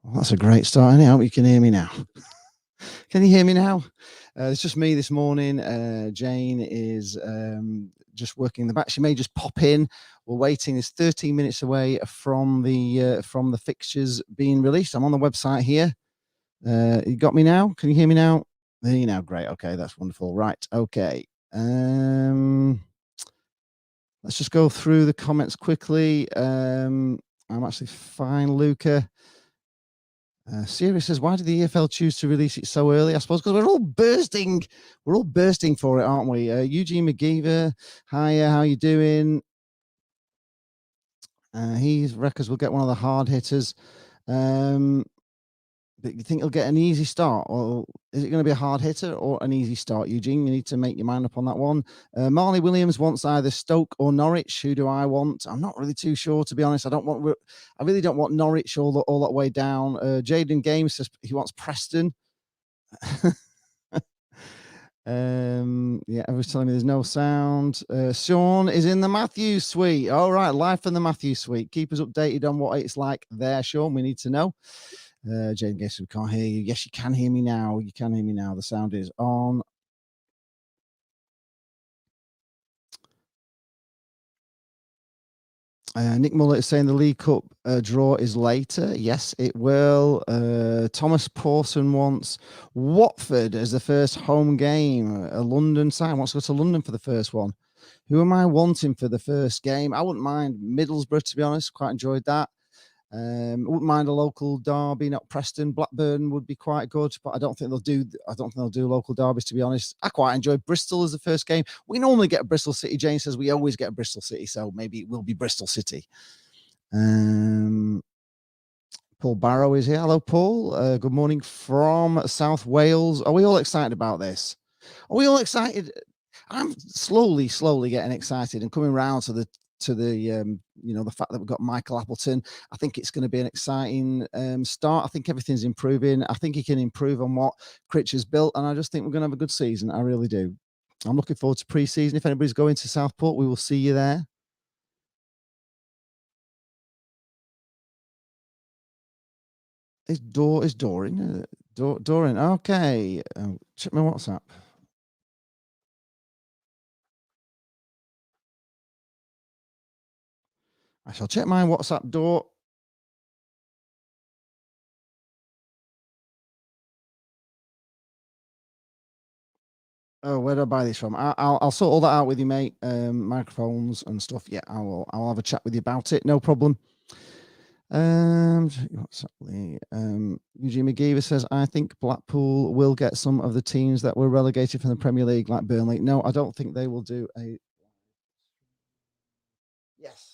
Well, that's a great start. Anyhow, you can hear me now. Can you hear me now? It's just me this morning. Jane is just working in the back. She may just pop in. We're waiting. It's 13 minutes away from the fixtures being released. I'm on the website here. You got me now? Can you hear me now? There you now. Great. Okay, that's wonderful. Right. Okay. Let's just go through the comments quickly. I'm actually fine, Luca. Sirius says, why did the EFL choose to release it so early? I suppose because we're all bursting for it, aren't we? Eugene McGeever, hiya, how you doing? He reckons we'll get one of the hard hitters. But you think he'll get an easy start, or is it going to be a hard hitter or an easy start, Eugene? You need to make your mind up on that one. Marley Williams wants either Stoke or Norwich. Who do I want? I'm not really too sure, to be honest. I really don't want Norwich all that way down. Jaden Games says he wants Preston. Yeah, everyone's telling me there's no sound. Sean is in the Matthews suite. All right, live from the Matthews suite. Keep us updated on what it's like there, Sean. We need to know. Jane, guess we can't hear you. Yes, you can hear me now. You can hear me now. The sound is on. Nick Muller is saying the League Cup draw is later. Yes, it will. Thomas Pawson wants Watford as the first home game. A London side wants to go to London for the first one. Who am I wanting for the first game? I wouldn't mind Middlesbrough, to be honest. Quite enjoyed that. Wouldn't mind a local derby, not Preston. Blackburn would be quite good, but I don't think they'll do local derbies, to be honest. I quite enjoyed Bristol as the first game. We normally get Bristol City. Jane says we always get Bristol City, so maybe it will be Bristol City. Paul Barrow is here. Hello, Paul. Good morning from South Wales. Are we all excited about this? Are we all excited? I'm slowly getting excited and coming around to the the fact that we've got Michael Appleton. I think it's going to be an exciting start. I think everything's improving. I think he can improve on what Critcher's built, and I just think we're going to have a good season. I really do. I'm looking forward to pre-season. If anybody's going to Southport, we will see you there. Is Dorian? Dorian. Okay. Check my WhatsApp. I shall check my WhatsApp door. Oh, where do I buy this from? I'll sort all that out with you, mate. Microphones and stuff. Yeah, I'll have a chat with you about it. No problem. What's up? Eugene McGeever says, I think Blackpool will get some of the teams that were relegated from the Premier League, like Burnley. No, I don't think they will do a. Yes.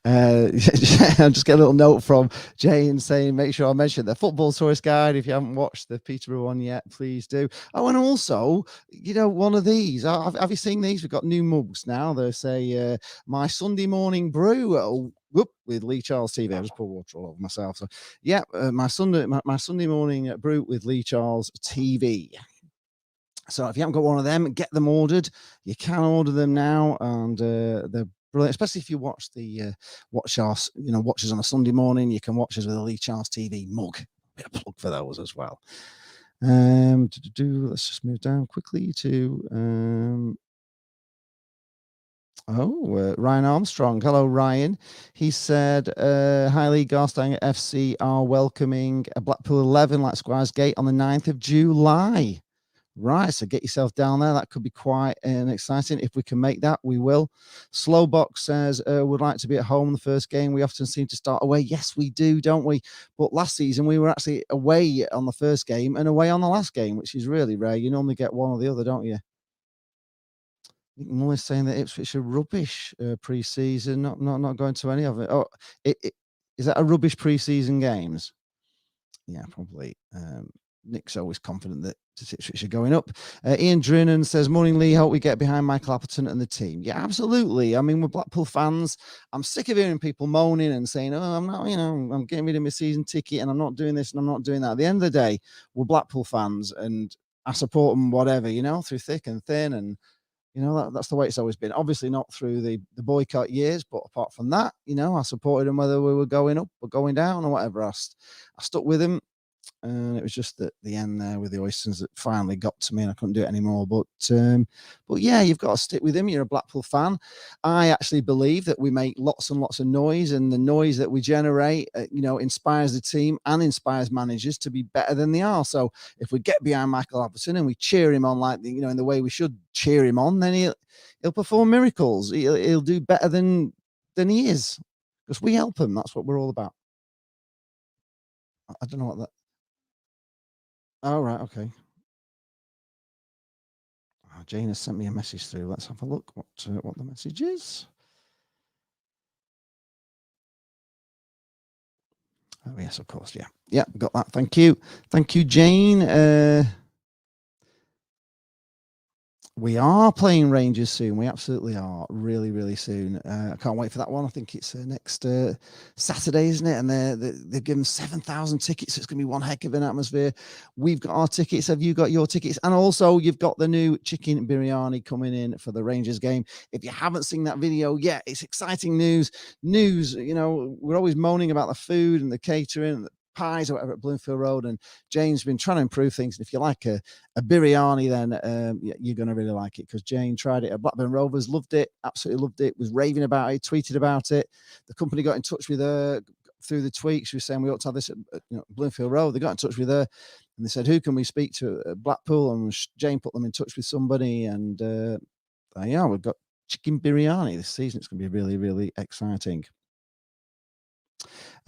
I just get a little note from Jane saying, make sure I mention the Football Tourist Guide. If you haven't watched the Peterborough one yet, please do. Oh, and also, one of these. Have you seen these? We've got new mugs now. They say, my Sunday morning brew. With Lee Charles TV. I just put water all over myself. So, yeah, my Sunday morning brew with Lee Charles TV. So if you haven't got one of them, get them ordered. You can order them now, and they're brilliant, especially if you watch the watch us on a Sunday morning. You can watch us with a Lee Charles TV mug. Bit of plug for those as well. Let's just move down quickly to Ryan Armstrong. Hello, Ryan. He said, Hi, Lee, Garstang FC are welcoming a Blackpool 11 like Squires Gate on the 9th of July. Right, so get yourself down there. That could be quite exciting. If we can make that, we will. Slowbox says, would like to be at home the first game. We often seem to start away. Yes, we do, don't we? But last season, we were actually away on the first game and away on the last game, which is really rare. You normally get one or the other, don't you? Muller's saying that Ipswich are rubbish pre-season, not going to any of it. Oh, is that a rubbish pre-season games? Yeah, probably. Nick's always confident that Ipswich are going up. Ian Drinnan says, morning, Lee. Hope we get behind Michael Appleton and the team. Yeah, absolutely. I mean, we're Blackpool fans. I'm sick of hearing people moaning and saying, oh, I'm not, I'm getting rid of my season ticket and I'm not doing this and I'm not doing that. At the end of the day, we're Blackpool fans and I support them, whatever, through thick and thin. And That's the way it's always been. Obviously not through the boycott years, but apart from that, I supported them whether we were going up or going down or whatever. I stuck with him. And it was just at the end there with the Oysters that finally got to me, and I couldn't do it anymore. But yeah, you've got to stick with him. You're a Blackpool fan. I actually believe that we make lots and lots of noise, and the noise that we generate, inspires the team and inspires managers to be better than they are. So if we get behind Michael Appleton and we cheer him on in the way we should cheer him on, then he'll perform miracles. He'll do better than he is, because we help him. That's what we're all about. I don't know what that. Oh, right. Okay. Jane has sent me a message through. Let's have a look what the message is. Oh, yes, of course. Yeah. Yeah, got that. Thank you. Thank you, Jane. We are playing Rangers soon. We absolutely are. Really, really soon. I can't wait for that one. I think it's next Saturday, isn't it? And they've given 7,000 tickets. So it's going to be one heck of an atmosphere. We've got our tickets. Have you got your tickets? And also, you've got the new chicken biryani coming in for the Rangers game. If you haven't seen that video yet, it's exciting news. We're always moaning about the food and the catering and the pies or whatever at Bloomfield Road, and Jane's been trying to improve things. And if you like a biryani, then you're going to really like it, because Jane tried it at Blackburn Rovers, loved it, absolutely loved it, was raving about it, tweeted about it. The company got in touch with her through the tweet. She was saying we ought to have this at Bloomfield Road. They got in touch with her and they said, who can we speak to at Blackpool? And Jane put them in touch with somebody, and yeah, we've got chicken biryani this season. It's going to be really, really exciting.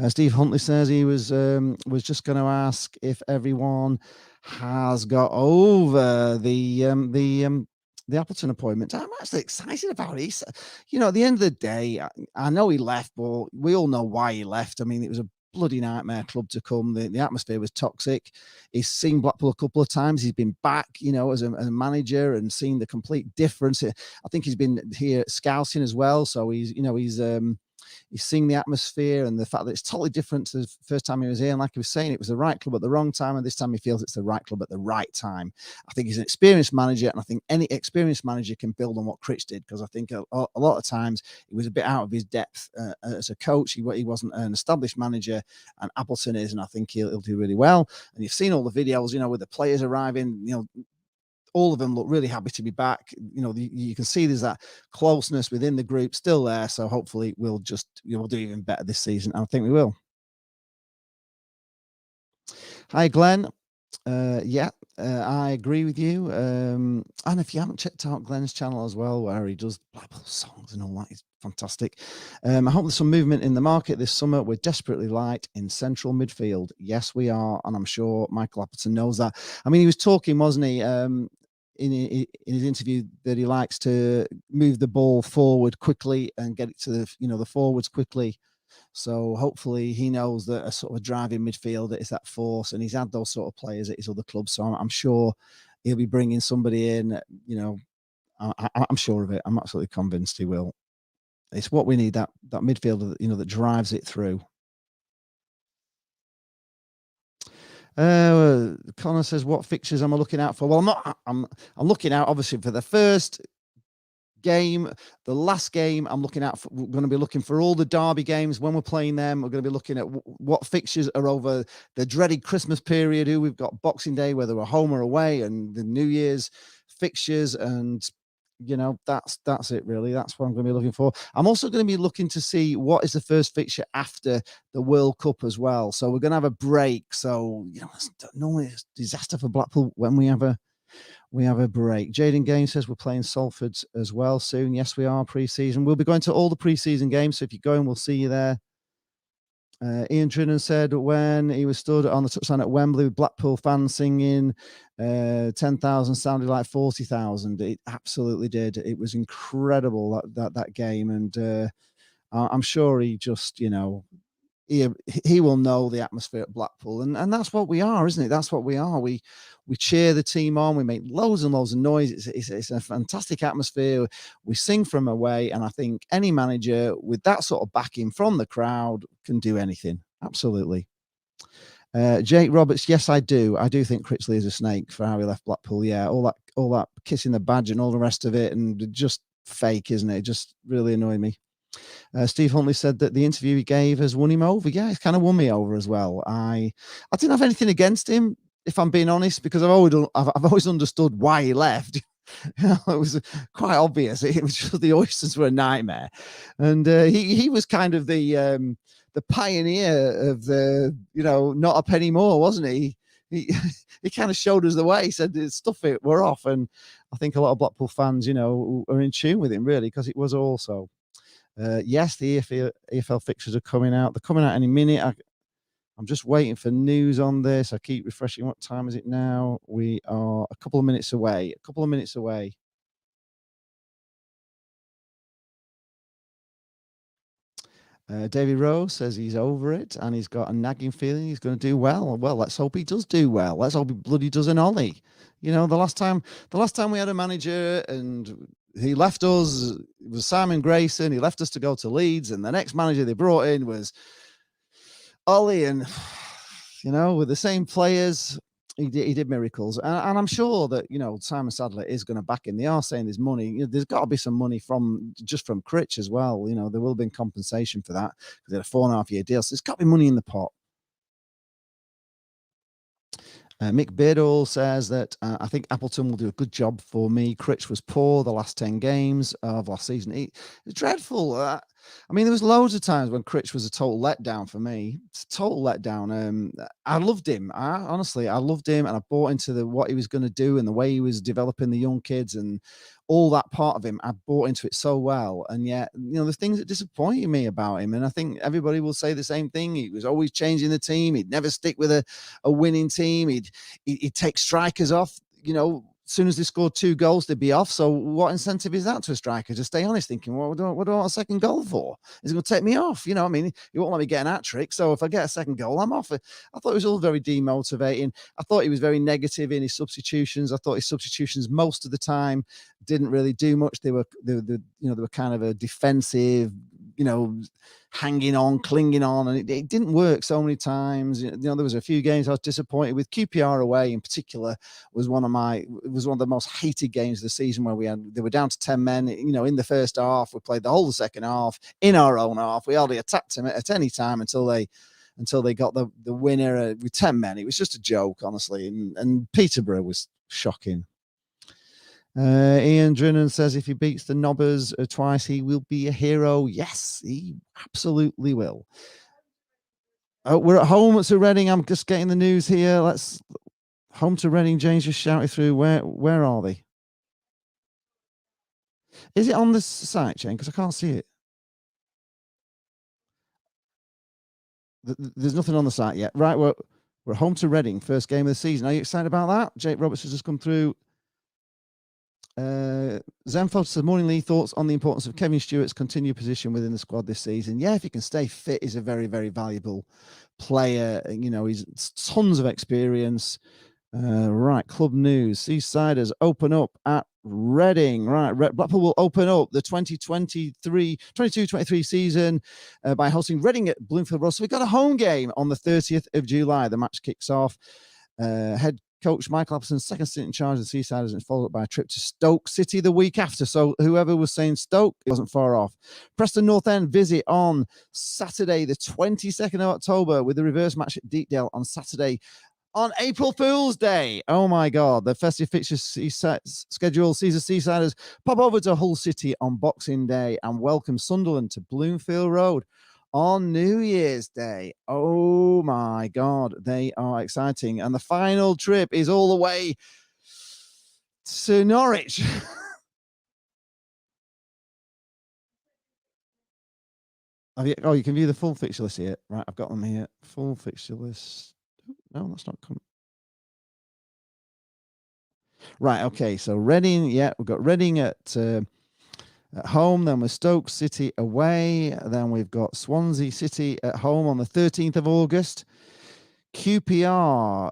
Steve Huntley says he was just going to ask if everyone has got over the Appleton appointment. I'm actually excited about it. At the end of the day, I know he left, but we all know why he left. I mean, it was a bloody nightmare club to come. The atmosphere was toxic. He's seen Blackpool a couple of times. He's been back, as a manager, and seen the complete difference. I think he's been here scouting as well. So he's seeing the atmosphere and the fact that it's totally different to the first time he was here. And like I was saying, it was the right club at the wrong time. And this time he feels it's the right club at the right time. I think he's an experienced manager. And I think any experienced manager can build on what Critch did, because I think a lot of times he was a bit out of his depth as a coach. He wasn't an established manager, and Appleton is. And I think he'll do really well. And you've seen all the videos, with the players arriving, all of them look really happy to be back. You can see there's that closeness within the group still there. So hopefully we'll do even better this season. I think we will. Hi, Glenn. I agree with you. And if you haven't checked out Glenn's channel as well, where he does Blackpool songs and all that, he's fantastic. I hope there's some movement in the market this summer. We're desperately light in central midfield. Yes, we are. And I'm sure Michael Appleton knows that. I mean, he was talking, wasn't he, in his interview, that he likes to move the ball forward quickly and get it to the forwards quickly. So hopefully he knows that a sort of a driving midfielder is that force, and he's had those sort of players at his other clubs. So I'm sure he'll be bringing somebody in. I'm sure of it. I'm absolutely convinced he will. It's what we need, that midfielder that drives it through. Connor says, what fixtures am I looking out for? Well, I'm looking out obviously for the first game, the last game. I'm looking out for, we're going to be looking for all the derby games when we're playing them. We're going to be looking at what fixtures are over the dreaded Christmas period, who we've got Boxing Day, whether we're home or away, and the New Year's fixtures. And that's it really. That's what I'm going to be looking for. I'm also going to be looking to see what is the first fixture after the World Cup as well. So we're going to have a break. So normally it's a disaster for Blackpool when we have a break. Jaden Gaines says we're playing Salford as well soon. Yes, we are pre-season. We'll be going to all the pre-season games. So if you're going, we'll see you there. Ian Trinan said when he was stood on the touchline at Wembley with Blackpool fans singing 10,000 sounded like 40,000. It absolutely did. It was incredible, that game. And I'm sure he just, he will know the atmosphere at Blackpool. And that's what we are, isn't it? That's what we are. We cheer the team on. We make loads and loads of noise. It's a fantastic atmosphere. We sing from away. And I think any manager with that sort of backing from the crowd can do anything. Absolutely. Jake Roberts, yes, I do. I do think Critchley is a snake for how he left Blackpool. Yeah, all that kissing the badge and all the rest of it, and just fake, isn't it? It just really annoyed me. Steve Huntley said that the interview he gave has won him over. Yeah, it's kind of won me over as well. I didn't have anything against him, if I'm being honest, because I've always understood why he left. It was quite obvious. It was just the oysters were a nightmare, and he was kind of the pioneer of the not a penny more, wasn't he? He kind of showed us the way. He said, "Stuff it, we're off." And I think a lot of Blackpool fans, are in tune with him really, because it was also. Yes, the EFL fixtures are coming out. They're coming out any minute. I'm just waiting for news on this. I keep refreshing. What time is it now? We are a couple of minutes away. A couple of minutes away. David Rose says he's over it and he's got a nagging feeling he's going to do well. Well, let's hope he does do well. Let's hope he bloody does an Ollie. The last time we had a manager and he left us, it was Simon Grayson. He left us to go to Leeds, and the next manager they brought in was Ollie, and with the same players, he did miracles. And I'm sure that Simon Sadler is going to back him. They are saying there's money. There's got to be some money from Critch as well. There will have been compensation for that because they had a 4.5-year deal. So there's got to be money in the pot. Mick Beardall says that I think Appleton will do a good job for me. Critch was poor the last 10 games of last season. It was dreadful. There was loads of times when Critch was a total letdown for me. It's a total letdown. I loved him. Honestly, I loved him, and I bought into what he was going to do and the way he was developing the young kids and all that part of him. I bought into it so well, and yet the things that disappointed me about him, and I think everybody will say the same thing. He was always changing the team. He'd never stick with a winning team. He'd take strikers off. As soon as they scored 2 goals, they'd be off. So what incentive is that to a striker to stay on? He's thinking, well, what do I want a second goal for? Is he going to take me off? He won't let me get an hat-trick. So if I get a second goal, I'm off. I thought it was all very demotivating. I thought he was very negative in his substitutions. I thought his substitutions most of the time didn't really do much. They were kind of a defensive, hanging on, clinging on, and it didn't work so many times. There was a few games I was disappointed with. QPR away in particular was one of the most hated games of the season, where they were down to 10 men, in the first half. We played the whole of the second half in our own half. We hardly attacked them at any time until they got the winner with 10 men. It was just a joke, honestly, and Peterborough was shocking. Ian Drinnan says if he beats the Nobbers twice, he will be a hero. Yes, he absolutely will. We're at home to Reading. I'm just getting the news here. Let's home to Reading. James just shouted through. Where are they? Is it on the site, Jane? Because I can't see it. There's nothing on the site yet. Right, we're home to Reading. First game of the season. Are you excited about that? Jake Roberts has just come through. Zenfeld says, morning Lee, thoughts on the importance of Kevin Stewart's continued position within the squad this season? Yeah, if he can stay fit, he's a very, very valuable player. He's tons of experience. Right, club news. Seasiders open up at Reading. Right, Blackpool will open up the 22-23 season by hosting Reading at Bloomfield Road. So we've got a home game on the 30th of July. The match kicks off. Head coach Michael Appleton's second stint in charge of the Seasiders, and followed up by a trip to Stoke City the week after. So whoever was saying Stoke, it wasn't far off. Preston North End visit on Saturday, the 22nd of October, with the reverse match at Deepdale on Saturday on April Fool's Day. Oh my God. The festive fixture schedule sees the Seasiders pop over to Hull City on Boxing Day and welcome Sunderland to Bloomfield Road on New Year's Day. Oh my God, they are exciting. And the final trip is all the way to Norwich. You can view the full fixture list here. Right, I've got them here. Full fixture list. No, that's not coming. Right, okay. So Reading, we've got Reading at home, then we're Stoke City away, then we've got Swansea City at home on the 13th of August. QPR,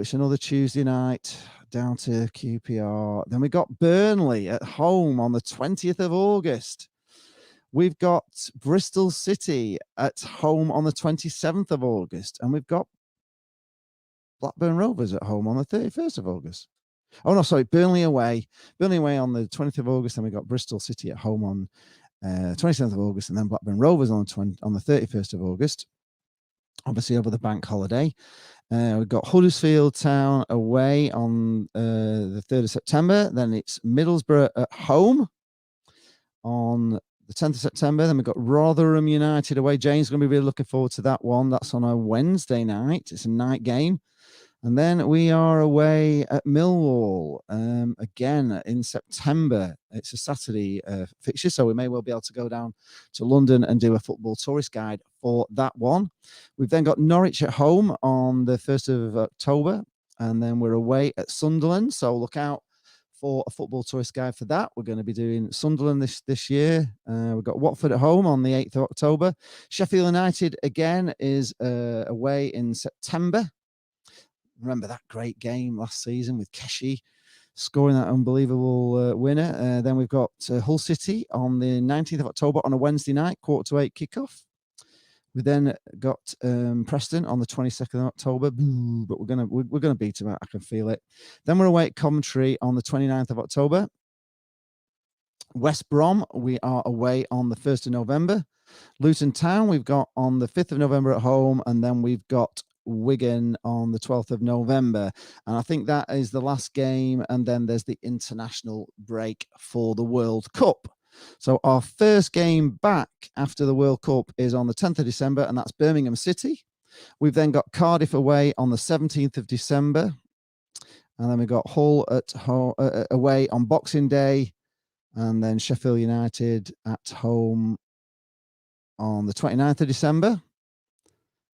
it's another Tuesday night down to QPR. Then we got Burnley at home on the 20th of August. We've got Bristol City at home on the 27th of August, and we've got Blackburn Rovers at home on the 31st of August. Oh, no, sorry, Burnley away. Burnley away on the 20th of August, and we've got Bristol City at home on 27th of August, and then Blackburn Rovers on the 31st of August, obviously over the bank holiday. We've got Huddersfield Town away on the 3rd of September. Then it's Middlesbrough at home on the 10th of September. Then we've got Rotherham United away. James is going to be really looking forward to that one. That's on a Wednesday night. It's a night game. And then we are away at Millwall again in September. It's a Saturday fixture, so we may well be able to go down to London and do a football tourist guide for that one. We've then got Norwich at home on the 1st of October, and then we're away at Sunderland. So look out for a football tourist guide for that. We're going to be doing Sunderland this year. We've got Watford at home on the 8th of October. Sheffield United again is away in September. Remember that great game last season with Keshi scoring that unbelievable winner. Then we've got Hull City on the 19th of October on a Wednesday night, 7:45 kickoff. We then got Preston on the 22nd of October, but we're gonna beat them out. I can feel it. Then we're away at Coventry on the 29th of October. West Brom, we are away on the 1st of November. Luton Town, we've got on the 5th of November at home, and then we've got Wigan on the 12th of November. And I think that is the last game. And then there's the international break for the World Cup. So our first game back after the World Cup is on the 10th of December, and that's Birmingham City. We've then got Cardiff away on the 17th of December. And then we've got Hull at home, away on Boxing Day. And then Sheffield United at home on the 29th of December.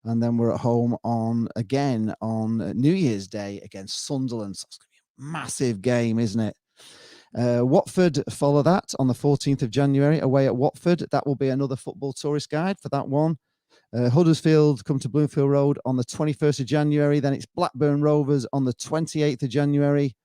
And then we're at home on New Year's Day against Sunderland. So it's going to be a massive game, isn't it? Watford follow that on the 14th of January away at Watford. That will be another football tourist guide for that one. Huddersfield come to Bloomfield Road on the 21st of January. Then it's Blackburn Rovers on the 28th of January.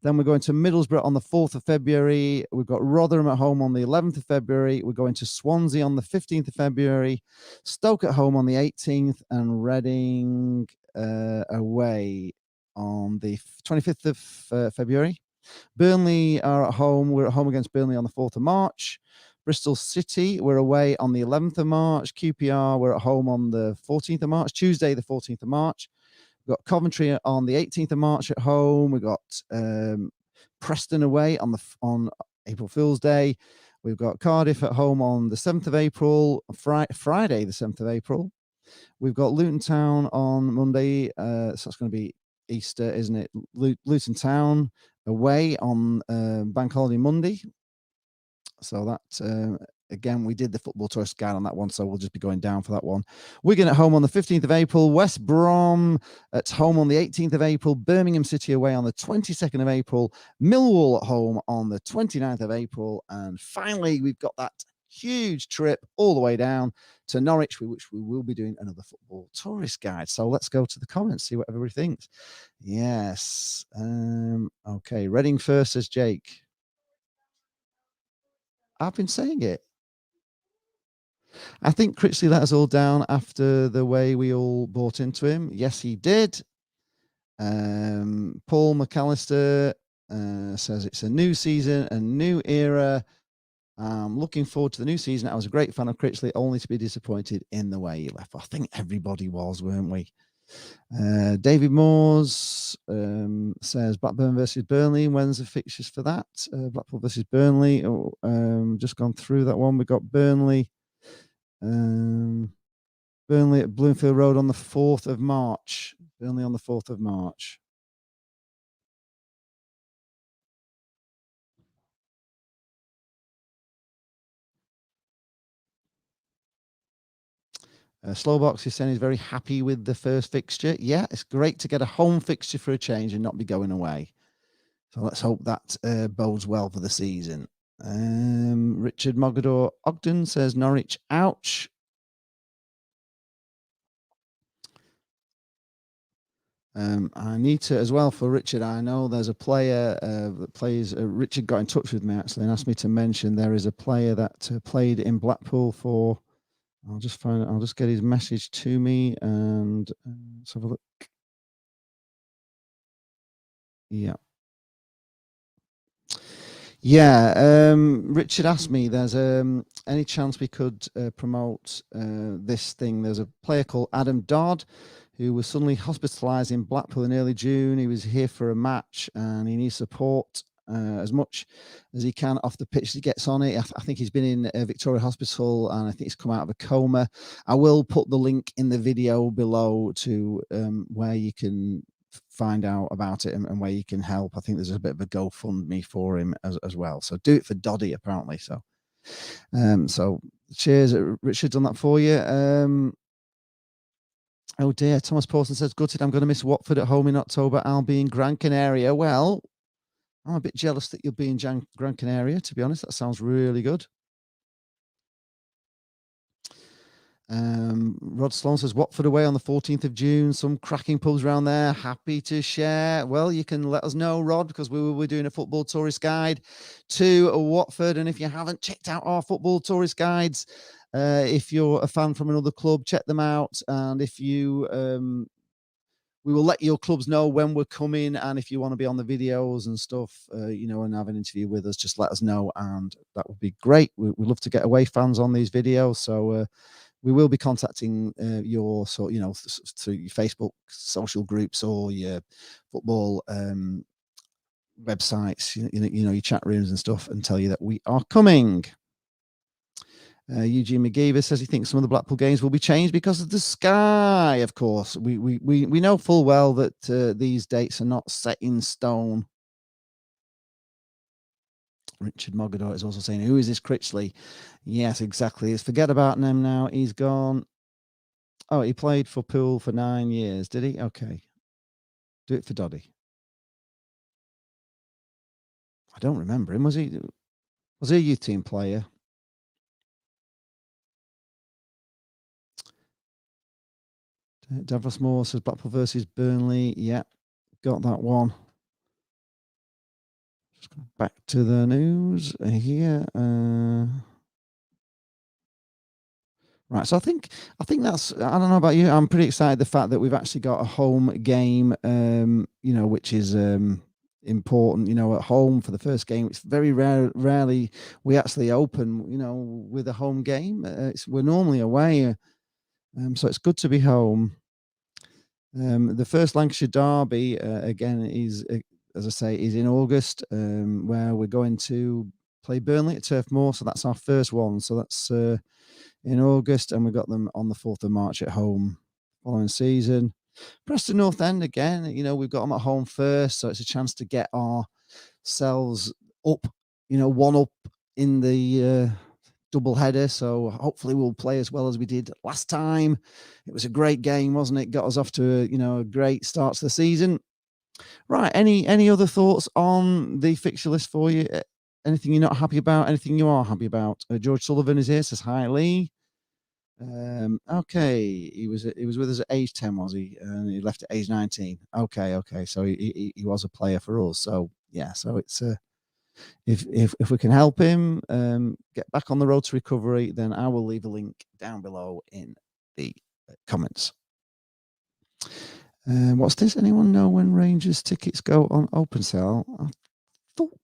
Then we're going to Middlesbrough on the 4th of February. We've got Rotherham at home on the 11th of February. We're going to Swansea on the 15th of February. Stoke at home on the 18th, and Reading away on the 25th of February. Burnley are at home. We're at home against Burnley on the 4th of March. Bristol City, we're away on the 11th of March. QPR, we're at home on the 14th of March, Tuesday, the 14th of March. We've got Coventry on the 18th of March at home. We've got Preston away on April Fool's Day. We've got Cardiff at home on the 7th of April, Friday, the 7th of April. We've got Luton Town on Monday. So it's going to be Easter, isn't it? Luton Town away on Bank Holiday Monday. So that, again, we did the football tourist guide on that one, so we'll just be going down for that one. Wigan at home on the 15th of April. West Brom at home on the 18th of April. Birmingham City away on the 22nd of April. Millwall at home on the 29th of April. And finally, we've got that huge trip all the way down to Norwich, which we will be doing another football tourist guide. So let's go to the comments, see what everybody thinks. Yes. Okay, Reading first, says Jake. I've been saying it. I think Critchley let us all down after the way we all bought into him. Yes, he did. Paul McAllister says it's a new season, a new era. Looking forward to the new season. I was a great fan of Critchley, only to be disappointed in the way he left. I think everybody was, weren't we? David Moores says Blackburn versus Burnley. When's the fixtures for that? Blackpool versus Burnley. Just gone through that one. We've got Burnley. Burnley at Bloomfield Road on the 4th of March. Burnley on the 4th of March. Slowbox is saying he's very happy with the first fixture. Yeah, it's great to get a home fixture for a change and not be going away. So let's hope that bodes well for the season. Richard Mogador Ogden says Norwich, ouch. I need to as well for Richard. I know there's a player that plays. Richard got in touch with me actually and asked me to mention there is a player that played in Blackpool for. I'll just find it. I'll just get his message to me and let's have a look. Yeah. Yeah, Richard asked me, there's any chance we could promote this thing? There's a player called Adam Dodd who was suddenly hospitalised in Blackpool in early June. He was here for a match and he needs support as much as he can off the pitch. He gets on it. I think he's been in Victoria Hospital and I think he's come out of a coma. I will put the link in the video below to where you can find out about it and where you can help. I think there's a bit of a GoFundMe for him as well. So do it for Doddy apparently. So cheers, Richard, done that for you. Oh dear, Thomas Paulson says, gutted, I'm going to miss Watford at home in October. I'll be in Gran Canaria. Well, I'm a bit jealous that you'll be in Gran Canaria, to be honest. That sounds really good. Rod Sloan says Watford away on the 14th of June. Some cracking pubs around there. Happy to share. Well, you can let us know, Rod, because we will be doing a football tourist guide to Watford. And if you haven't checked out our football tourist guides, if you're a fan from another club, check them out. And if you, we will let your clubs know when we're coming. And if you want to be on the videos and stuff, and have an interview with us, just let us know. And that would be great. We love to get away fans on these videos. So, we will be contacting your through your Facebook social groups or your football websites, your chat rooms and stuff, and tell you that we are coming. Eugene McGeever says he thinks some of the Blackpool games will be changed because of the sky. Of course, we know full well that these dates are not set in stone. Richard Mogador is also saying, who is this Critchley? Yes, exactly. Let's forget about him now. He's gone. Oh, he played for Poole for 9 years, did he? Okay. Do it for Doddy. I don't remember him. Was he a youth team player? Davros Moore says Blackpool versus Burnley. Yeah, got that one. Just go back to the news here. Right, so I think that's. I don't know about you. I'm pretty excited the fact that we've actually got a home game. Which is important. At home for the first game. It's very rarely we actually open. With a home game. We're normally away. So it's good to be home. The first Lancashire Derby again is, as I say, is in August, where we're going to play Burnley at Turf Moor. So that's our first one. So that's in August, and we got them on the 4th of March at home following season. Preston North End again. We've got them at home first, so it's a chance to get ourselves up. One up in the double header, so hopefully we'll play as well as we did last time. It was a great game, wasn't it? Got us off to a great start to the season. Right, any other thoughts on the fixture list for you? Anything you're not happy about? Anything you are happy about? George Sullivan is here, says hi, Lee. Okay, he was with us at age 10, was he? And he left at age 19. Okay, so he was a player for us. So yeah, so it's if we can help him get back on the road to recovery, then I will leave a link down below in the comments. What's this? Anyone know when Rangers tickets go on open sale? I thought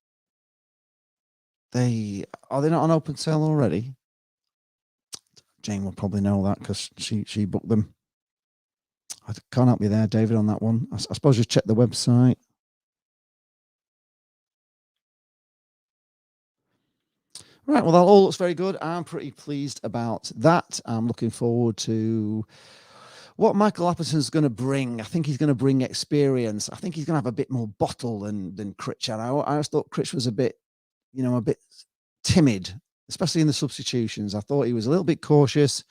they not on open sale already? Jane will probably know that because she booked them. I can't help you there, David, on that one. I suppose just check the website. Right, well, that all looks very good. I'm pretty pleased about that. I'm looking forward to what Michael Appleton's going to bring. I think he's going to bring experience. I think he's going to have a bit more bottle than Critch had. I always thought Critch was a bit timid especially in the substitutions. I thought he was a little bit cautious.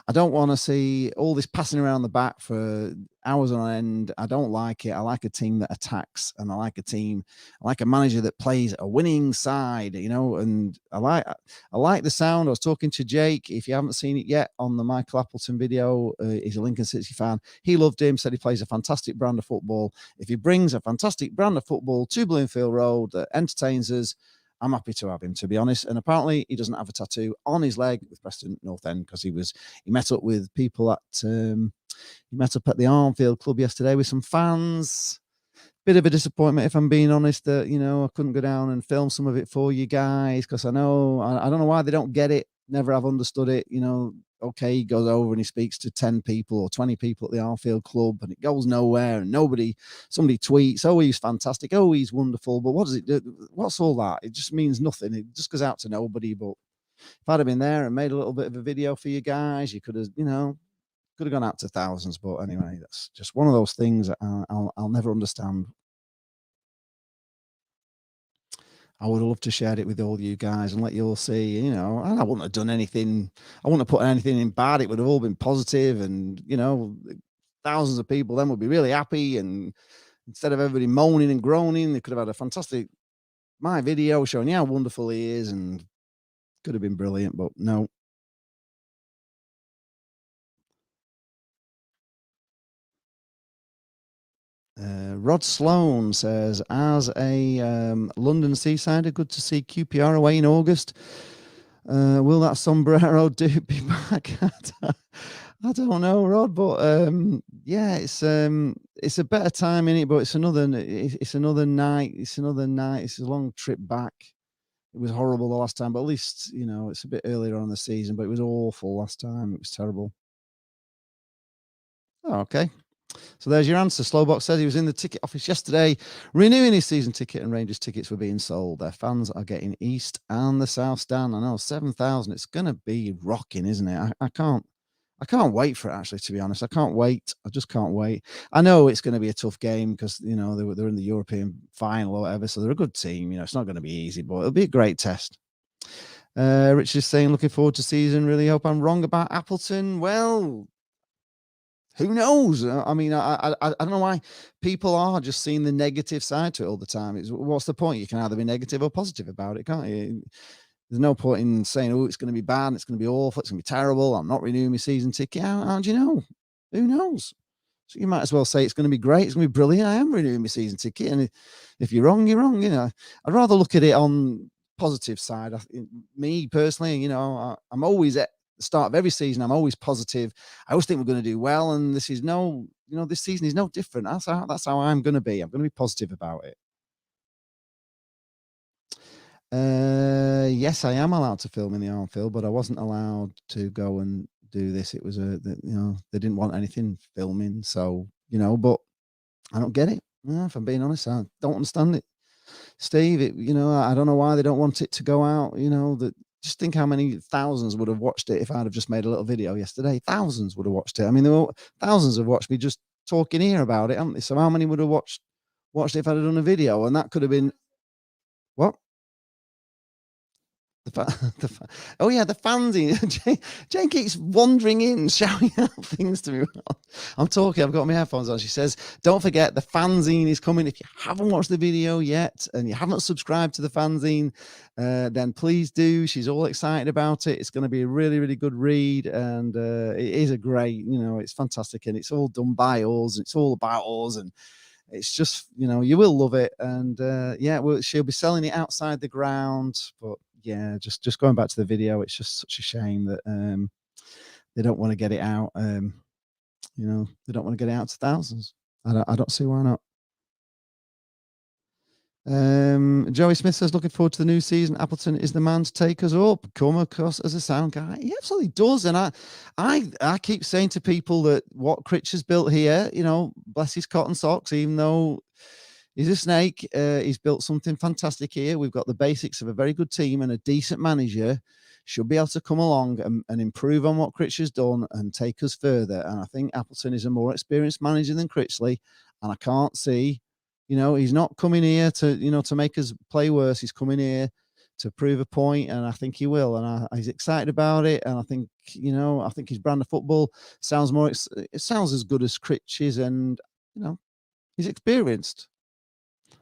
I don't want to see all this passing around the back for hours on end. I don't like it. I like a team that attacks, and I like a manager that plays a winning side, and I like the sound. I was talking to Jake. If you haven't seen it yet, on the Michael Appleton video, he's a Lincoln City fan. He loved him, said he plays a fantastic brand of football. If he brings a fantastic brand of football to Bloomfield Road that entertains us, I'm happy to have him, to be honest. And apparently he doesn't have a tattoo on his leg with Preston North End, because he met up with people he met up at the Armfield Club yesterday with some fans. Bit of a disappointment, if I'm being honest, that I couldn't go down and film some of it for you guys, because I don't know why they don't get it. Never have understood it. Okay, he goes over and he speaks to 10 people or 20 people at the Armfield Club, and it goes nowhere, and somebody tweets, oh, he's fantastic, oh, he's wonderful, but what does it do? What's all that? It just means nothing. It just goes out to nobody. But if I'd have been there and made a little bit of a video for you guys, you could have gone out to thousands. But anyway, that's just one of those things that I'll never understand. I would have loved to share it with all you guys and let you all see, and I wouldn't have done anything. I wouldn't have put anything in bad. It would have all been positive, and, thousands of people then would be really happy. And instead of everybody moaning and groaning, they could have had a fantastic, my video showing how wonderful he is, and could have been brilliant, but no. Rod Sloan says, as a London Seasider, good to see QPR away in August. Will that sombrero do be back? I don't know, Rod, but yeah, it's a better time in it, but it's another night. It's a long trip back. It was horrible the last time, but at least it's a bit earlier on in the season. But it was awful last time. It was terrible. Oh, okay. So there's your answer. Slowbox says he was in the ticket office yesterday renewing his season ticket, and Rangers tickets were being sold. Their fans are getting East and the South stand. I know, 7,000. It's going to be rocking, isn't it? I can't wait for it, actually, to be honest. I can't wait. I just can't wait. I know it's going to be a tough game because, they're in the European final or whatever, so they're a good team. It's not going to be easy, but it'll be a great test. Richard's saying, looking forward to season. Really hope I'm wrong about Appleton. Well, who knows? I mean, I don't know why people are just seeing the negative side to it all the time. What's the point? You can either be negative or positive about it, can't you? There's no point in saying, oh, it's going to be bad, it's going to be awful, it's going to be terrible, I'm not renewing my season ticket. How do you know? Who knows? So you might as well say it's going to be great, it's going to be brilliant, I am renewing my season ticket. And if you're wrong, you're wrong. I'd rather look at it on positive side. Me personally, I'm always at the start of every season, I'm always positive. I always think we're going to do well, and this is this season is no different. That's how I'm going to be. I'm going to be positive about it. Yes, I am allowed to film in the Armfield, but I wasn't allowed to go and do this. It was they didn't want anything filming, so but I don't get it. If I'm being honest, I don't understand it, Steve. I don't know why they don't want it to go out. Just think how many thousands would have watched it if I'd have just made a little video yesterday. Thousands would have watched it. I mean, thousands have watched me just talking here about it, haven't they? So how many would have watched it if I'd have done a video? And that could have been what? Oh yeah, the fanzine. Jane keeps wandering in, shouting out things to me. I'm talking. I've got my headphones on. She says, "Don't forget, the fanzine is coming. If you haven't watched the video yet and you haven't subscribed to the fanzine, then please do." She's all excited about it. It's going to be a really, really good read, and it is a great. It's fantastic, and it's all done by us. It's all about us, and it's just you will love it. And she'll be selling it outside the ground, but. Yeah, just going back to the video, it's just such a shame that they don't want to get it out. They don't want to get it out to thousands. I don't see why not. Joey Smith says, looking forward to the new season. Appleton is the man to take us up. Come across as a sound guy. He absolutely does. And I keep saying to people that what Critch's built here, bless his cotton socks, even though he's a snake. He's built something fantastic here. We've got the basics of a very good team, and a decent manager should be able to come along and improve on what Critch has done and take us further. And I think Appleton is a more experienced manager than Critchley, and I can't see, he's not coming here to make us play worse. He's coming here prove a point, and I think he will. And he's excited about it. And I think I think his brand of football sounds it sounds as good as Critch's, and he's experienced.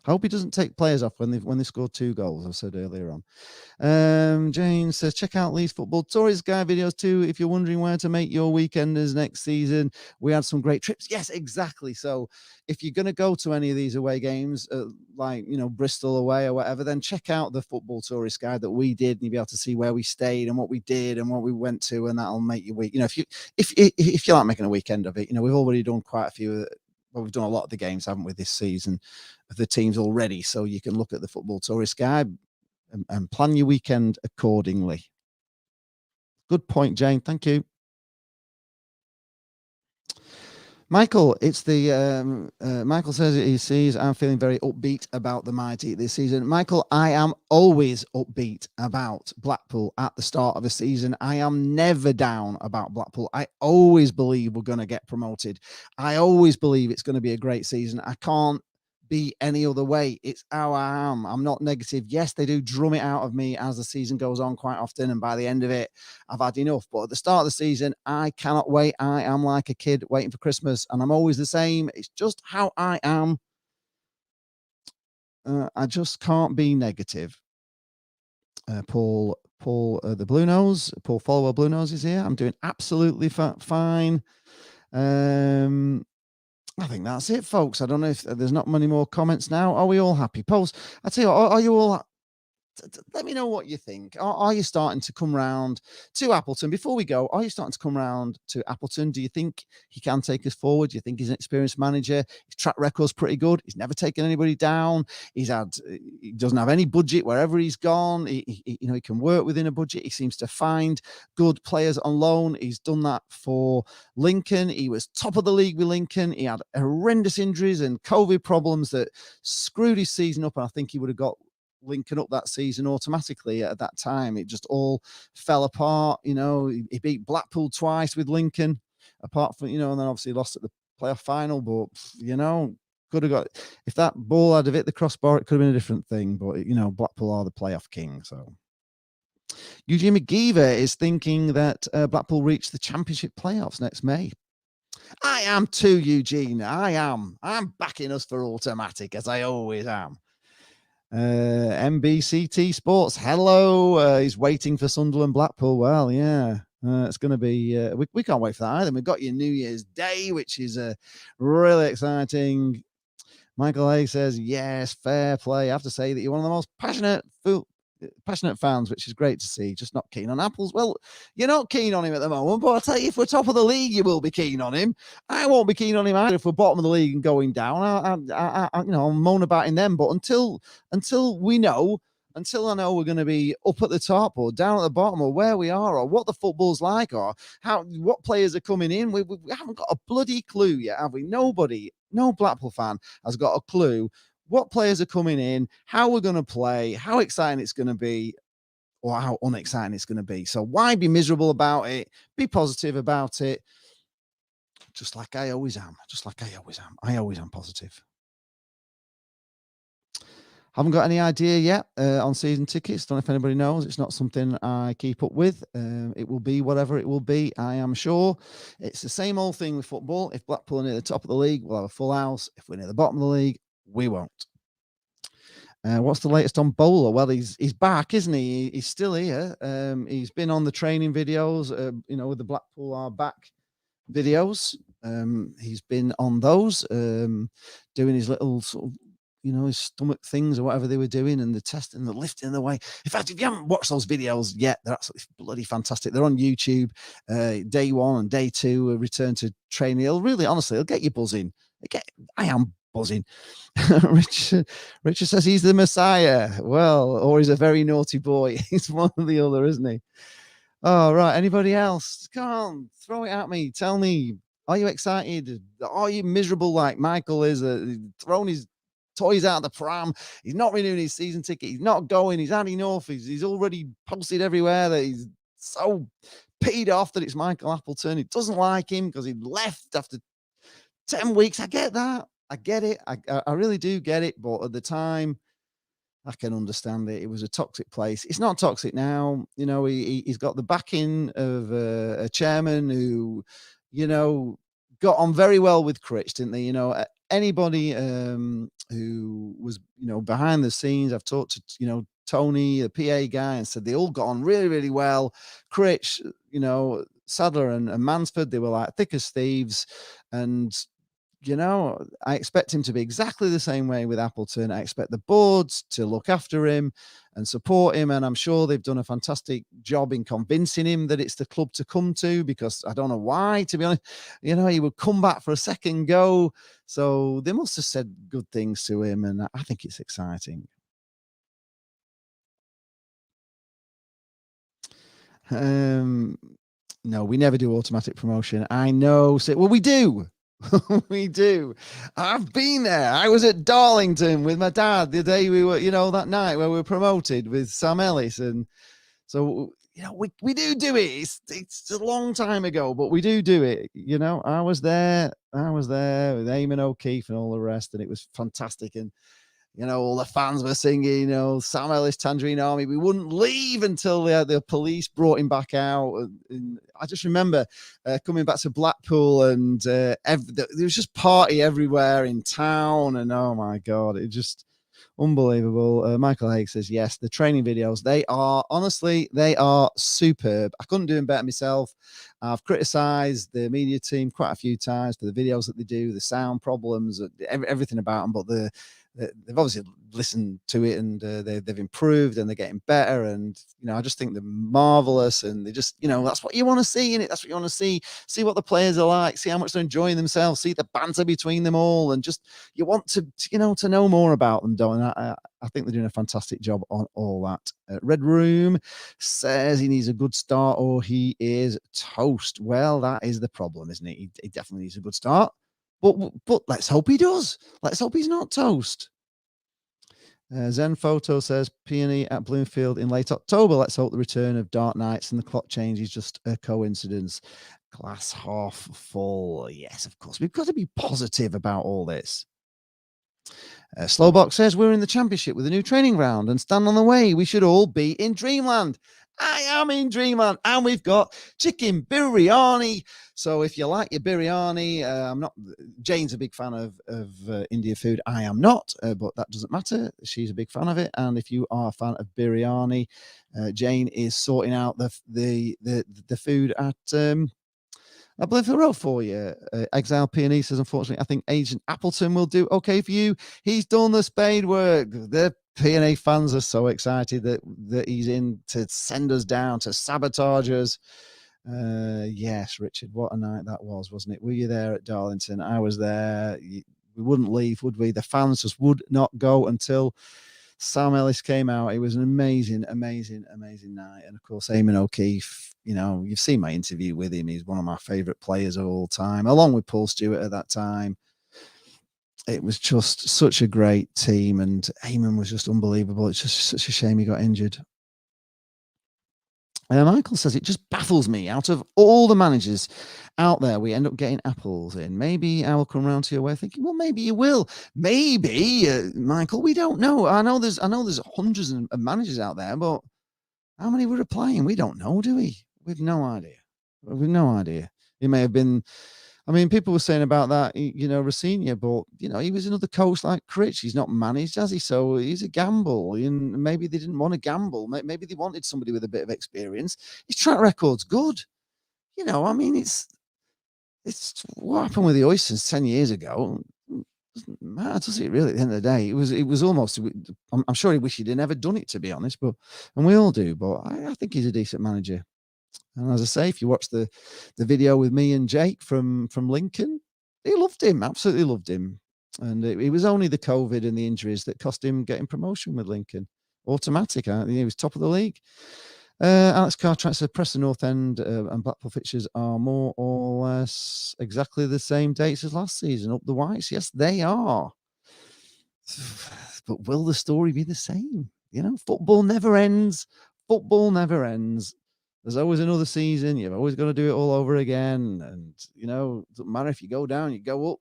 I hope he doesn't take players off when they score 2 goals. I said earlier on. Jane says, check out Leeds Football Tories Guide videos too if you're wondering where to make your weekenders next season. We had some great trips. Yes, exactly. So if you're going to go to any of these away games, like Bristol away or whatever, then check out the Football Tourist Guide that we did, and you'll be able to see where we stayed and what we did and what we went to, and that'll make your week. If you like making a weekend of it, we've already done quite a few. Well, we've done a lot of the games, haven't we, this season of the teams already. So you can look at the Football Tourist Guide and plan your weekend accordingly. Good point, Jane. Thank you. Michael, it's the Michael says he sees I'm feeling very upbeat about the Mighty this season. Michael, I am always upbeat about Blackpool at the start of a season. I am never down about Blackpool. I always believe we're going to get promoted. I always believe it's going to be a great season. I can't be any other way. It's how I am. I'm not negative. Yes, they do drum it out of me as the season goes on quite often, and by the end of it, I've had enough. But at the start of the season, I cannot wait. I am like a kid waiting for Christmas, and I'm always the same. It's just how I am. I just can't be negative. Paul, the Blue Nose, Paul Follower Blue Nose is here. I'm doing absolutely fine. I think that's it, folks. I don't know if there's not many more comments now. Are we all happy? Post. I tell you what, are you all? Let me know what you think. Are you starting to come round to Appleton? Before we go, are you starting to come round to Appleton? Do you think he can take us forward? Do you think he's an experienced manager? His track record's pretty good. He's never taken anybody down. He doesn't have any budget wherever he's gone. He can work within a budget. He seems to find good players on loan. He's done that for Lincoln. He was top of the league with Lincoln. He had horrendous injuries and COVID problems that screwed his season up, and I think he would have got Lincoln up that season automatically at that time. It just all fell apart. He beat Blackpool twice with Lincoln, apart from, and then obviously lost at the playoff final. But, could have got, if that ball had hit the crossbar, it could have been a different thing. But, Blackpool are the playoff king. So Eugene McGeever is thinking that Blackpool reach the championship playoffs next May. I am too, Eugene. I am. I'm backing us for automatic, as I always am. MBCT Sports, hello. He's waiting for Sunderland Blackpool. Well, yeah, it's going to be we can't wait for that either. We've got your New Year's Day, which is really exciting. Michael A says, yes, fair play. I have to say that you're one of the most passionate fans, which is great to see. Just not keen on Apples. Well, you're not keen on him at the moment, but I'll tell you, if we're top of the league, you will be keen on him. I won't be keen on him either if we're bottom of the league and going down. I'll moan about in them, but until I know we're going to be up at the top or down at the bottom, or where we are, or what the football's like, or what players are coming in, we haven't got a bloody clue yet, have we? Nobody, no Blackpool fan has got a clue what players are coming in, how we're going to play, how exciting it's going to be, or how unexciting it's going to be. So why be miserable about it? Be positive about it. Just like I always am. I always am positive. Haven't got any idea yet on season tickets. Don't know if anybody knows. It's not something I keep up with. It will be whatever it will be, I am sure. It's the same old thing with football. If Blackpool are near the top of the league, we'll have a full house. If we're near the bottom of the league, we won't. What's the latest on Bowler? Well, he's back, isn't he? He's still here. He's been on the training videos, with the Blackpool are back videos. He's been on those, doing his little sort of, his stomach things or whatever they were doing, and the testing, the lifting the way. In fact, if you haven't watched those videos yet, they're absolutely bloody fantastic. They're on YouTube. Day 1 and day 2, return to training. It'll get you buzzing. I am buzzing. Richard says he's the Messiah. Well, or he's a very naughty boy. He's one or the other, isn't he? Oh, right. Anybody else? Come on, throw it at me. Tell me, are you excited? Are you miserable like Michael is? Throwing his toys out of the pram. He's not renewing his season ticket. He's not going. He's had enough. He's already posted everywhere that he's so peed off that it's Michael Appleton. He doesn't like him because he left after 10 weeks. I get that. I get it. I really do get it. But at the time, I can understand it. It was a toxic place. It's not toxic now. He's got the backing of a chairman who, got on very well with Critch, didn't they? Anybody who was, behind the scenes, I've talked to, Tony, the PA guy, and said they all got on really, really well. Critch, Sadler and Mansford, they were like thick as thieves. And I expect him to be exactly the same way with Appleton. I expect the boards to look after him and support him. And I'm sure they've done a fantastic job in convincing him that it's the club to come to, because I don't know why, to be honest. He would come back for a second go. So they must have said good things to him. And I think it's exciting. No, we never do automatic promotion. I know. Well, we do. We do. I've been there. I was at Darlington with my dad the day we were, that night where we were promoted with Sam Ellis. And so, we do it. It's a long time ago, but we do it. I was there with Eamon O'Keefe and all the rest, and it was fantastic. And all the fans were singing, Sam Ellis, Tangerine Army. We wouldn't leave until the police brought him back out. And I just remember coming back to Blackpool, and there was just party everywhere in town. And oh my God, it just unbelievable. Michael Haig says, yes, the training videos, they are superb. I couldn't do them better myself. I've criticised the media team quite a few times for the videos that they do, the sound problems, everything about them, but they've obviously listened to it, and they've improved, and they're getting better. And I just think they're marvelous, and they just that's what you want to see in it. That's what you want to see what the players are like, see how much they're enjoying themselves, see the banter between them all, and just you want to know more about them, don't you? I think they're doing a fantastic job on all that. Red Room says he needs a good start or he is toast. Well, that is the problem, isn't it? He definitely needs a good start. But let's hope he does. Let's hope he's not toast. Zen Photo says Peony at Bloomfield in late October. Let's hope the return of dark nights and the clock change is just a coincidence. Glass half full. Yes, of course. We've got to be positive about all this. Slowbox says we're in the championship with a new training ground and stand on the way. We should all be in Dreamland. I am in Dreamland, and we've got chicken biryani. So if you like your biryani, Jane's a big fan of Indian food. I am not, but that doesn't matter. She's a big fan of it. And if you are a fan of biryani, Jane is sorting out the food at I believe the road for you. Exile Peony says, unfortunately, I think Agent Appleton will do okay for you. He's done the spade work. The Peony fans are so excited that he's in to send us down, to sabotage us. Yes, Richard, what a night that was, wasn't it? Were you there at Darlington? I was there. We wouldn't leave, would we? The fans just would not go until Sam Ellis came out. It was an amazing night. And of course, Eamon O'Keefe, you've seen my interview with him. He's one of my favourite players of all time, along with Paul Stewart at that time. It was just such a great team, and Eamon was just unbelievable. It's just such a shame he got injured. Michael says, it just baffles me. Out of all the managers out there, we end up getting Apples in. Maybe I will come round to your way thinking, well, maybe you will. Maybe, Michael, we don't know. I know there's hundreds of managers out there, but how many were applying? We don't know, do we? We've no idea. We've no idea. It may have been, people were saying about that, Rossini, but, he was another coach like Critch. He's not managed, has he? So he's a gamble. And maybe they didn't want to gamble. Maybe they wanted somebody with a bit of experience. His track record's good. It's what happened with the Oysters 10 years ago. Doesn't matter, does it really? At the end of the day, it was almost. I'm sure he wished he'd never done it, to be honest. And we all do. But I think he's a decent manager. And as I say, if you watch the video with me and Jake from Lincoln, he loved him, absolutely loved him. And it was only the COVID and the injuries that cost him getting promotion with Lincoln. Automatic, he was top of the league. Alex Cartwright said Preston North End and Blackpool fixtures are more or less exactly the same dates as last season. Up the Whites, yes, they are. But will the story be the same? Football never ends. Football never ends. There's always another season. You've always got to do it all over again. And, it doesn't matter if you go down, you go up.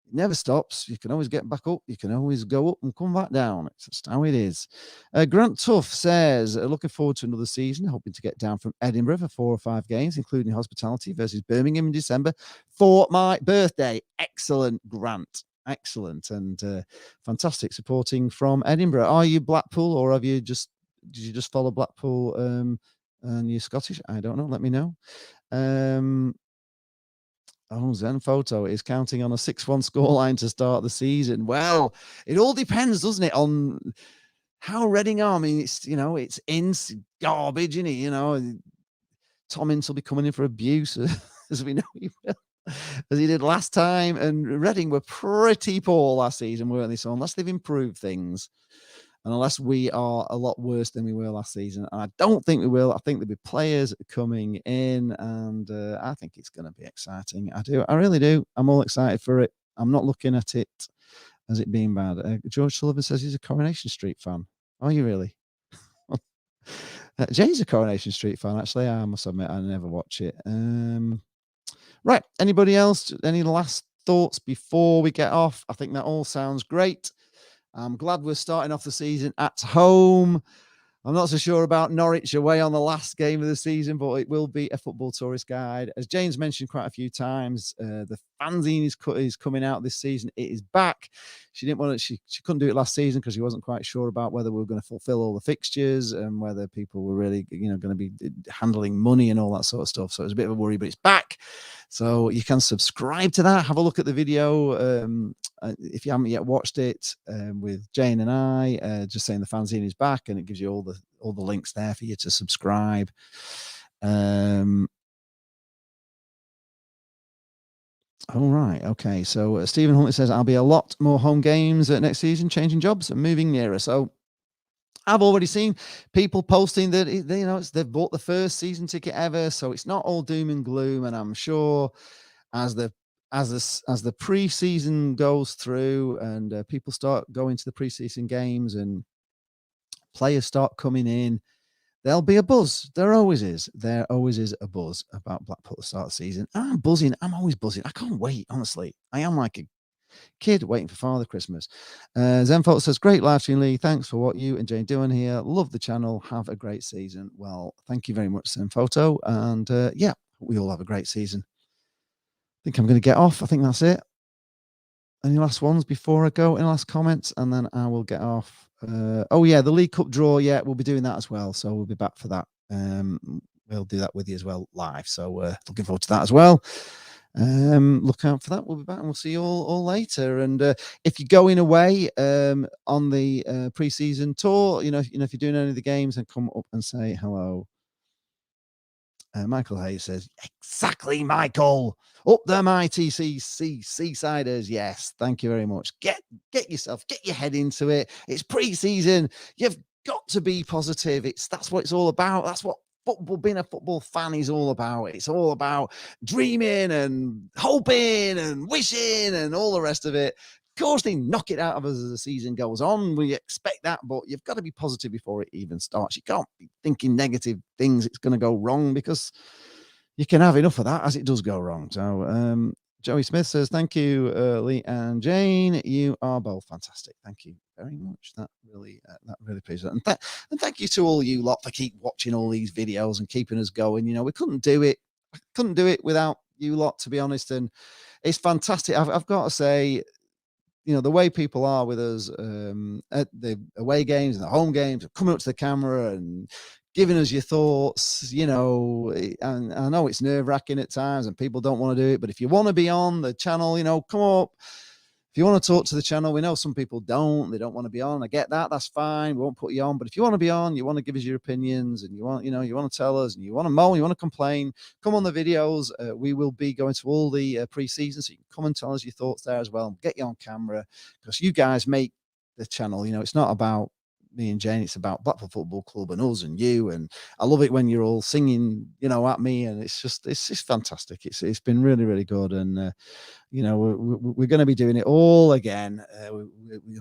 It never stops. You can always get back up. You can always go up and come back down. It's just how it is. Grant Tuff says, looking forward to another season, hoping to get down from Edinburgh for 4 or 5 games, including hospitality versus Birmingham in December for my birthday. Excellent, Grant. Excellent. And fantastic supporting from Edinburgh. Are you Blackpool, or did you just follow Blackpool and you're Scottish? I don't know. Let me know. Zen Photo is counting on a 6-1 scoreline to start the season. Well, it all depends, doesn't it, on how Reading are. I mean, it's garbage, isn't it? Tom Ince will be coming in for abuse, as we know he will, as he did last time. And Reading were pretty poor last season, weren't they? So unless they've improved things, and unless we are a lot worse than we were last season, and I don't think we will, I think there'll be players coming in, and I think it's going to be exciting. I do. I really do. I'm all excited for it. I'm not looking at it as it being bad. George Sullivan says he's a Coronation Street fan. Are you really? Jay's a Coronation Street fan, actually. I must admit, I never watch it. Right. Anybody else? Any last thoughts before we get off? I think that all sounds great. I'm glad we're starting off the season at home. I'm not so sure about Norwich away on the last game of the season, but it will be a football tourist guide. As James mentioned quite a few times, the fanzine is coming out this season. It is back. She didn't want it. She couldn't do it last season because she wasn't quite sure about whether we were going to fulfill all the fixtures and whether people were really, going to be handling money and all that sort of stuff. So it was a bit of a worry, but it's back. So you can subscribe to that. Have a look at the video if you haven't yet watched it with Jane and I. Just saying the fanzine is back, and it gives you all the links there for you to subscribe. All right. Okay. So Stephen Huntley says, I'll be a lot more home games next season, changing jobs and moving nearer. So I've already seen people posting that they've bought the first season ticket ever. So it's not all doom and gloom. And I'm sure as the pre-season goes through and people start going to the pre-season games and players start coming in, there'll be a buzz. There always is. There always is a buzz about Blackpool at the start of the season. I'm buzzing. I'm always buzzing. I can't wait, honestly. I am like a kid waiting for Father Christmas. Zenfolk says, great live stream, Lee. Thanks for what you and Jane doing here. Love the channel. Have a great season. Well, thank you very much, Zenphoto. And yeah, we all have a great season. I think I'm going to get off. I think that's it. Any last ones before I go? Any last comments? And then I will get off. Oh yeah, the League Cup draw. Yeah, we'll be doing that as well. So we'll be back for that. We'll do that with you as well live. So looking forward to that as well. Look out for that. We'll be back and we'll see you all later. And if you're going away on the pre-season tour, if you're doing any of the games, then come up and say hello. Michael Hayes says, exactly, Michael. Up there, my Seasiders. Yes, thank you very much. Get your head into it. It's pre-season. You've got to be positive. That's what it's all about. That's what being a football fan is all about. It's all about dreaming and hoping and wishing and all the rest of it. Of course, they knock it out of us as the season goes on. We expect that, but you've got to be positive before it even starts. You can't be thinking negative things. It's going to go wrong because you can have enough of that as it does go wrong. So Joey Smith says, thank you, Lee and Jane. You are both fantastic. Thank you very much. That really pleases me. And thank you to all you lot for keep watching all these videos and keeping us going. We couldn't do it. I couldn't do it without you lot, to be honest. And it's fantastic. I've got to say, the way people are with us at the away games and the home games, coming up to the camera and giving us your thoughts, and I know it's nerve-wracking at times and people don't want to do it, but if you want to be on the channel, come up. If you want to talk to the channel, we know some people they don't want to be on. I get that. That's fine. We won't put you on. But if you want to be on, you want to give us your opinions and you want to tell us and you want to moan, you want to complain, come on the videos. We will be going to all the pre-season. So you can come and tell us your thoughts there as well and get you on camera because you guys make the channel. It's not about me and Jane. It's about Blackpool Football Club and us and you. And I love it when you're all singing, at me. And it's just fantastic. It's been really, really good. And we're going to be doing it all again.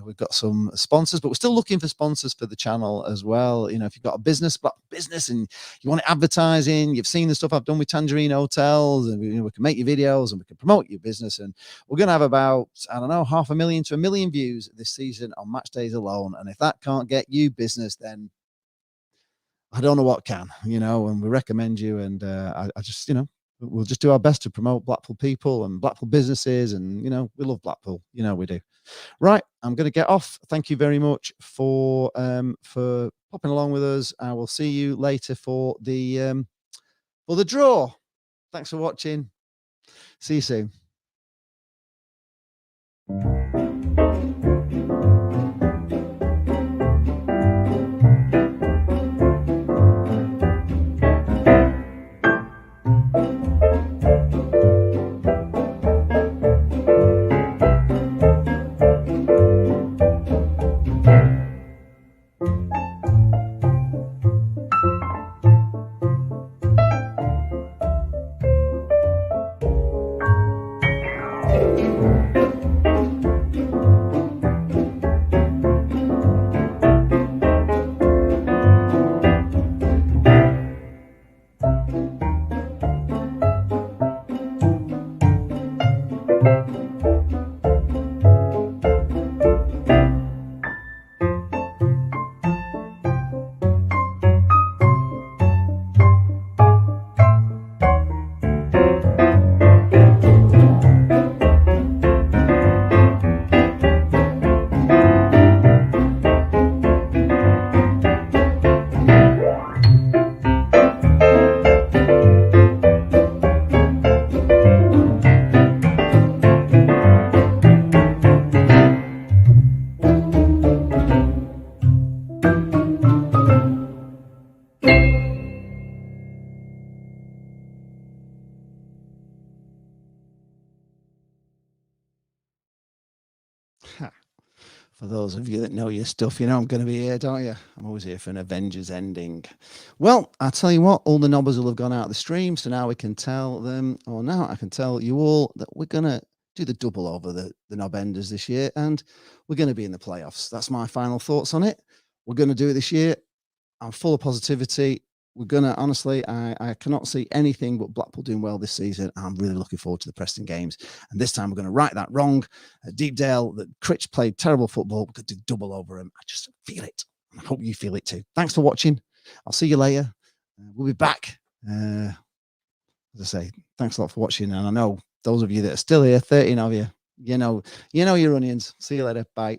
We've got some sponsors, but we're still looking for sponsors for the channel as well. If you've got a business and you want advertising, you've seen the stuff I've done with Tangerine Hotels, and we can make your videos and we can promote your business. And we're going to have about, I don't know, 500,000 to 1 million views this season on match days alone. And if that can't get you business, then I don't know what can, and we recommend you. And I just, we'll just do our best to promote Blackpool people and Blackpool businesses. And, we love Blackpool. We do. Right. I'm going to get off. Thank you very much for popping along with us. I will see you later for the draw. Thanks for watching. See you soon. For those of you that know your stuff, I'm going to be here, don't you? I'm always here for an Avengers ending. Well, I'll tell you what, all the knobbers will have gone out of the stream, so now we can tell them, or now I can tell you all that we're going to do the double over the knob enders this year, and we're going to be in the playoffs. That's my final thoughts on it. We're going to do it this year. I'm full of positivity. We're going to, honestly, I cannot see anything but Blackpool doing well this season. I'm really looking forward to the Preston games. And this time we're going to right that wrong. Deepdale, that Critch played terrible football. We're going to double over him. I just feel it. I hope you feel it too. Thanks for watching. I'll see you later. We'll be back. As I say, thanks a lot for watching. And I know those of you that are still here, 13 of you, you know your onions. See you later. Bye.